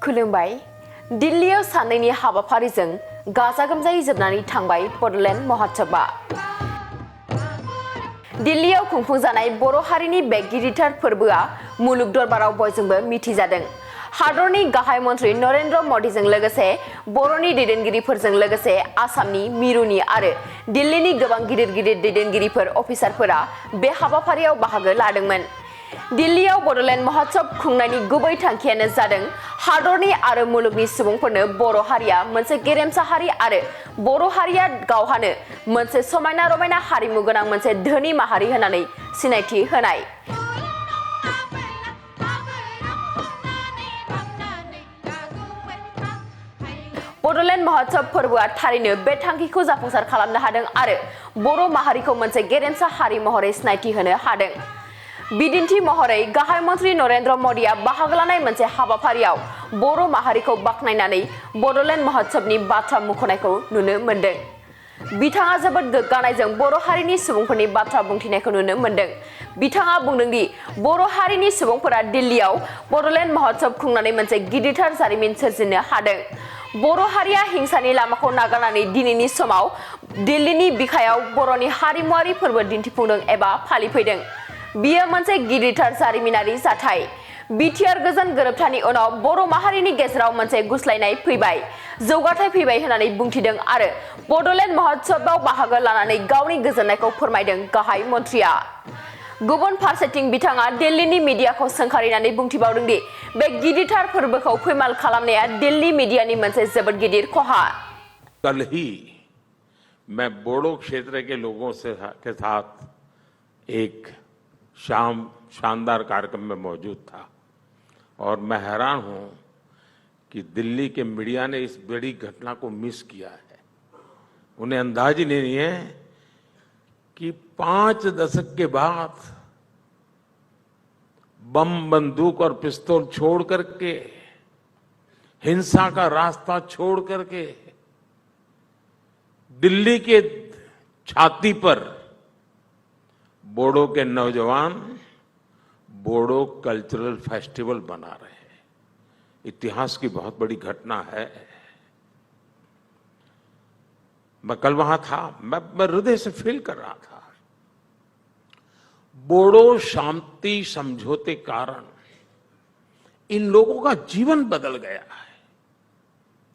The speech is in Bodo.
खुलुमबाय दिल्लीयाव साननैनि हाबाफारिजों गाजा गोमजायै जोबनानै थांबाय बड'लेण्ड महोत्सबआ दिल्लीयाव खुंफुंजानाय बर' हारिनि बे गिदिरथार फोरबोआ मुलुग दरबाराव बयजोंबो मिथिजादों हादरनि गाहाय मन्त्रि नरेन्द्र मदिजों लोगोसे बर'नि दैदेनगिरिफोरजों लोगोसे आसामनि मिरुनि आरो दिल्लीनि गोबां गिदिर दैदेनगिरिफोर अफिसारफोरा बे हाबाफारियाव बाहागो लादोंमोन दिल्लीयाव बड'लेण्ड महोत्सब खुंनायनि गुबै थांखियानो जादों हादरनि आरो मुलुगनि सुबुंफोरनो बर' हारिया मोनसे गेरेमसा हारि आरो बर' हारिया गावहानो मोनसे समायना रमायना हारिमु गोनां मोनसे धोनि माहारि होननानै सिनायथि होनाय बड'लेण्ड महोत्सब फोरबोआ थारैनो बे थांखिखौ जाफुंसार खालामनो हादों आरो बर' माहारिखौ मोनसे गेरेमसा हारि महरै सिनायथि होनो हादों बिदिन्थि महरै गाहाय मन्त्रि नरेन्द्र मदिया बाहागो लानाय मोनसे हाबाफारियाव बर' माहारिखौ बाख्नायनानै बड'लेण्ड महोत्सबनि बाथ्रा मुंख'नायखौ नुनो मोन्दों बिथाङा जोबोद गोग्गानायजों बर' हारिनि सुबुंफोरनि बाथ्रा बुंथिनायखौ नुनो मोन्दों बिथाङा बुंदों दि बर' हारिनि सुबुंफोरा दिल्लीयाव बड'लेण्ड महोत्सब खुंनानै मोनसे गिदिरथार जारिमिन सोरजिनो हादों बर' हारिया हिंसानि लामाखौ नागारनानै दिनैनि समाव दिल्लीनि बिखायाव बर'नि हारिमुआरि फोरबो दिन्थिफुंदों एबा फालिफैदों बियो मोनसे गिदिरथार जारिमिनारि जाथाय बिटिआर गोजोन गोरोबथानि उनाव बर' माहारिनि गेजेराव मोनसे गुस्लायनाय फैबाय जौगाथाय फैबाय होननानै बुंथिदों आरो बड'लेण्ड महोत्सबआव बाहागो लानानै गावनि गोजोननायखौ फोरमायदों गाहाय मन्थ्रिया गुबुन फारसेथिं बिथाङा दिल्लीनि मिडियाखौ सोंखारिनानै बुंथिबावदों दि बे गिदिरथार फोरबोखौ फैमाल खालामनाया दिल्ली मिडियानि मोनसे जोबोद गिदिर खहा कल ही मैं बोडो क्षेत्र के लोगों के साथ एक शानदार कार्यक्रम में मौजूद था और मैं हैरान हूं कि दिल्ली के मीडिया ने इस बड़ी घटना को मिस किया है उन्हें अंदाज ही नहीं है कि 5 दशक के बाद बम बंदूक और पिस्तौल छोड़ करके हिंसा का रास्ता छोड़ करके दिल्ली के छाती पर बोडो के नौजवान बोडो कल्चरल फेस्टिवल बना रहे हैं इतिहास की बहुत बड़ी घटना है मैं कल वहां था मैं हृदय से फील कर रहा था बोडो शांति समझौते कारण इन लोगों का जीवन बदल गया